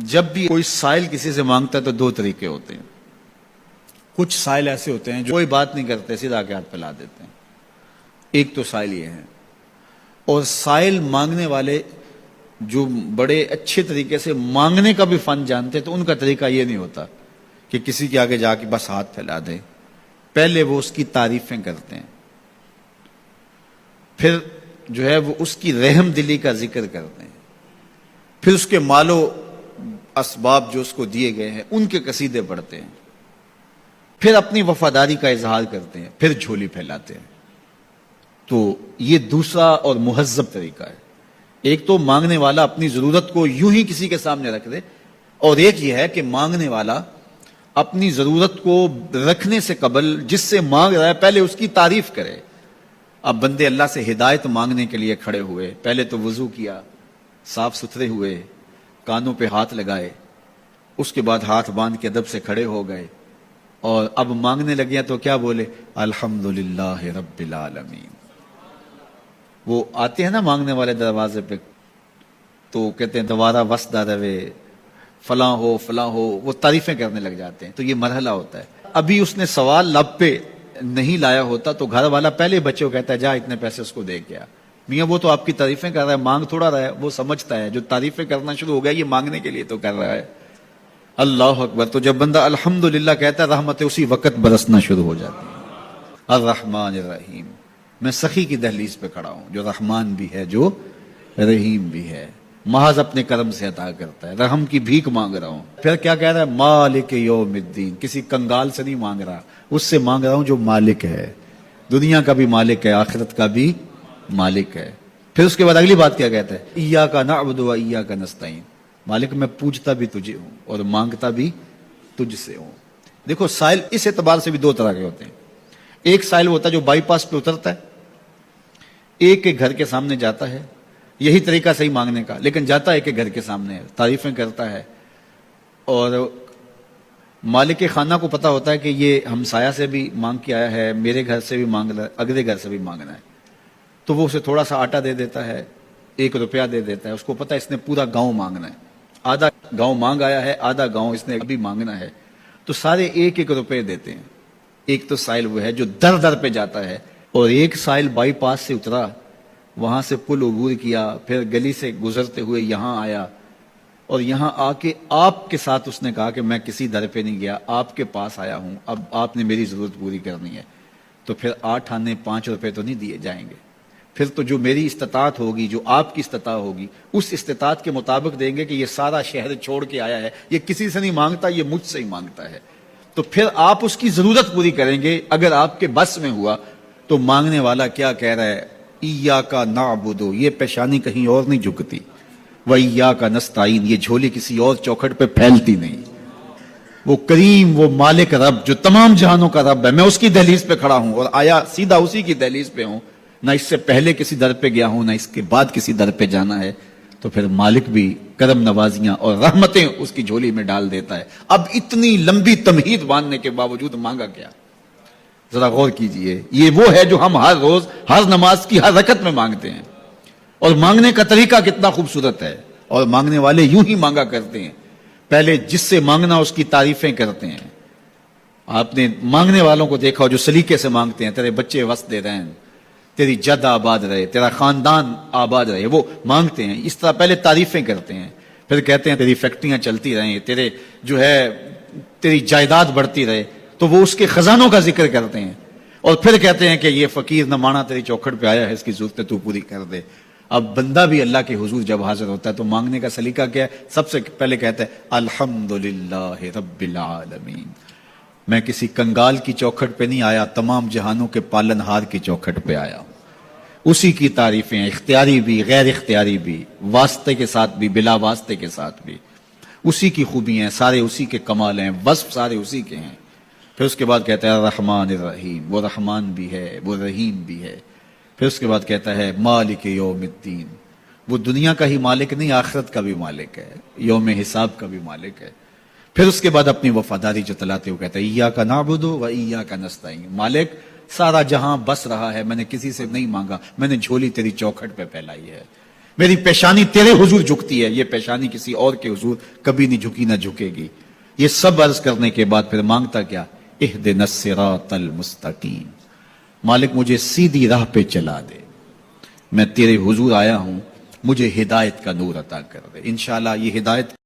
جب بھی کوئی سائل کسی سے مانگتا ہے تو دو طریقے ہوتے ہیں. کچھ سائل ایسے ہوتے ہیں جو کوئی بات نہیں کرتے، سیدھا کے ہاتھ پھیلا دیتے ہیں. ایک تو سائل یہ ہے. اور سائل مانگنے والے جو بڑے اچھے طریقے سے مانگنے کا بھی فن جانتے ہیں تو ان کا طریقہ یہ نہیں ہوتا کہ کسی کے آگے جا کے بس ہاتھ پھیلا دیں. پہلے وہ اس کی تعریفیں کرتے ہیں، پھر جو ہے وہ اس کی رحم دلی کا ذکر کرتے ہیں، پھر اس کے مال و اسباب جو اس کو دیے گئے ہیں ان کے قصیدے پڑھتے ہیں، پھر اپنی وفاداری کا اظہار کرتے ہیں، پھر جھولی پھیلاتے ہیں. تو یہ دوسرا اور مہذب طریقہ ہے. ایک تو مانگنے والا اپنی ضرورت کو یوں ہی کسی کے سامنے رکھ دے، اور ایک یہ ہے کہ مانگنے والا اپنی ضرورت کو رکھنے سے قبل جس سے مانگ رہا ہے پہلے اس کی تعریف کرے. اب بندے اللہ سے ہدایت مانگنے کے لیے کھڑے ہوئے، پہلے تو وضو کیا، صاف ستھرے ہوئے، کانوں پہ ہاتھ لگائے، اس کے بعد ہاتھ باندھ کے ادب سے کھڑے ہو گئے، اور اب مانگنے لگے تو کیا بولے؟ الحمدللہ رب العالمین. وہ آتے ہیں نا مانگنے والے دروازے پہ تو کہتے ہیں دوبارہ وسدہ روے، فلاں ہو فلاں ہو، وہ تعریفیں کرنے لگ جاتے ہیں. تو یہ مرحلہ ہوتا ہے. ابھی اس نے سوال لب پہ نہیں لایا ہوتا تو گھر والا پہلے بچے کو کہتا ہے جا اتنے پیسے اس کو دے کے آ. میاں وہ تو آپ کی تعریفیں کر رہا ہے، مانگ تھوڑا رہا ہے. وہ سمجھتا ہے جو تعریفیں کرنا شروع ہو گیا یہ مانگنے کے لیے تو کر رہا ہے. اللہ اکبر. تو جب بندہ الحمدللہ کہتا ہے رحمتیں اسی وقت برسنا شروع ہو جاتی ہیں. الرحمن الرحیم. میں سخی کی دہلیز پہ کھڑا ہوں جو رحمان بھی ہے جو رحیم بھی ہے، محض اپنے کرم سے عطا کرتا ہے. رحم کی بھیک مانگ رہا ہوں. پھر کیا کہہ رہا ہے؟ مالک یوم الدین. کسی کنگال سے نہیں مانگ رہا، اس سے مانگ رہا ہوں جو مالک ہے، دنیا کا بھی مالک ہے، آخرت کا بھی مالک ہے. پھر اس کے بعد اگلی بات کیا کہتا ہے؟ ایاک نعبد و ایاک نستعین. مالک میں پوجتا بھی تجھے ہوں اور مانگتا بھی تجھ سے ہوں. دیکھو سائل اس اعتبار سے بھی دو طرح کے ہوتے ہیں. ایک سائل ہوتا ہے جو بائی پاس پہ اترتا ہے، ایک کے گھر کے سامنے جاتا ہے، یہی طریقہ صحیح مانگنے کا، لیکن جاتا ہے کہ گھر کے سامنے تعریفیں کرتا ہے، اور مالک خانہ کو پتا ہوتا ہے کہ یہ ہمسایہ سے بھی مانگ کے آیا ہے، میرے گھر سے بھی مانگ رہا ہے، اگلے گھر سے بھی مانگنا ہے. تو وہ اسے تھوڑا سا آٹا دے دیتا ہے، 1 روپیہ دے دیتا ہے. اس کو پتا ہے اس نے پورا گاؤں مانگنا ہے، آدھا گاؤں مانگ آیا ہے، آدھا گاؤں اس نے ابھی مانگنا ہے. تو سارے 1 روپے دیتے ہیں. ایک تو سائل وہ ہے جو در در پہ جاتا ہے، اور ایک سائل بائی پاس سے اترا، وہاں سے پل عبور کیا، پھر گلی سے گزرتے ہوئے یہاں آیا، اور یہاں آ کے آپ کے ساتھ اس نے کہا کہ میں کسی در پہ نہیں گیا، آپ کے پاس آیا ہوں، اب آپ نے میری ضرورت پوری کرنی ہے. تو پھر 8 آنے 5 روپے تو نہیں دیے جائیں گے، پھر تو جو میری استطاعت ہوگی، جو آپ کی استطاعت ہوگی، اس استطاعت کے مطابق دیں گے کہ یہ سارا شہر چھوڑ کے آیا ہے، یہ کسی سے نہیں مانگتا، یہ مجھ سے ہی مانگتا ہے. تو پھر آپ اس کی ضرورت پوری کریں گے. اگر آپ کے بس میں ہوا تو مانگنے والا کیا کہہ رہا ہے؟ ایاک نعبد. یہ پیشانی کہیں اور نہیں جھکتی، وایاک نستعین. یہ جھولی کسی اور چوکھٹ پہ پھیلتی نہیں. وہ کریم، وہ مالک رب جو تمام جہانوں کا رب ہے، میں اس کی دہلیز پہ کھڑا ہوں اور آیا سیدھا اسی کی دہلیز پہ ہوں، نہ اس سے پہلے کسی در پہ گیا ہوں نہ اس کے بعد کسی در پہ جانا ہے. تو پھر مالک بھی کرم نوازیاں اور رحمتیں اس کی جھولی میں ڈال دیتا ہے. اب اتنی لمبی تمہید باندھنے کے باوجود مانگا کیا؟ ذرا غور کیجئے. یہ وہ ہے جو ہم ہر روز ہر نماز کی ہر رکعت میں مانگتے ہیں، اور مانگنے کا طریقہ کتنا خوبصورت ہے. اور مانگنے والے یوں ہی مانگا کرتے ہیں، پہلے جس سے مانگنا اس کی تعریفیں کرتے ہیں. آپ نے مانگنے والوں کو دیکھا جو سلیقے سے مانگتے ہیں، تیرے بچے وسط دے رہے ہیں، تیری جد آباد رہے، تیرا خاندان آباد رہے، وہ مانگتے ہیں. اس طرح پہلے تعریفیں کرتے ہیں، پھر کہتے ہیں تیری فیکٹریاں چلتی رہیں، تیرے جو ہے تیری جائیداد بڑھتی رہے. تو وہ اس کے خزانوں کا ذکر کرتے ہیں، اور پھر کہتے ہیں کہ یہ فقیر نمانا تیری چوکھٹ پہ آیا ہے، اس کی ضرورتیں تو پوری کر دے. اب بندہ بھی اللہ کے حضور جب حاضر ہوتا ہے تو مانگنے کا سلیقہ کیا ہے؟ سب سے پہلے کہتا ہے الحمدللہ رب العالمین. میں کسی کنگال کی چوکھٹ پہ نہیں آیا، تمام جہانوں کے پالن ہار کی چوکھٹ پہ آیا ہوں. اسی کی تعریفیں اختیاری بھی غیر اختیاری بھی، واسطے کے ساتھ بھی بلا واسطے کے ساتھ بھی. اسی کی خوبی ہیں، سارے اسی کے کمال ہیں، وصف سارے اسی کے ہیں. پھر اس کے بعد کہتا ہے الرحمن الرحیم. وہ رحمان بھی ہے، وہ رحیم بھی ہے. پھر اس کے بعد کہتا ہے مالک یوم الدین. وہ دنیا کا ہی مالک نہیں، آخرت کا بھی مالک ہے، یوم حساب کا بھی مالک ہے. پھر اس کے بعد اپنی وفاداری جتلاتے ہوئے کہتا ہے ایاک نعبد و ایاک نستعین. مالک سارا جہاں بس رہا ہے، میں نے کسی سے نہیں مانگا، میں نے جھولی تیری چوکھٹ پہ پھیلائی ہے. میری پیشانی تیرے حضور جھکتی ہے، یہ پیشانی کسی اور کے حضور کبھی نہیں جھکی نہ جھکے گی۔ یہ سب عرض کرنے کے بعد پھر مانگتا کیا؟ اہدنا الصراط المستقیم، مالک مجھے سیدھی راہ پہ چلا دے، میں تیرے حضور آیا ہوں، مجھے ہدایت کا نور عطا کر دے۔ انشاءاللہ یہ ہدایت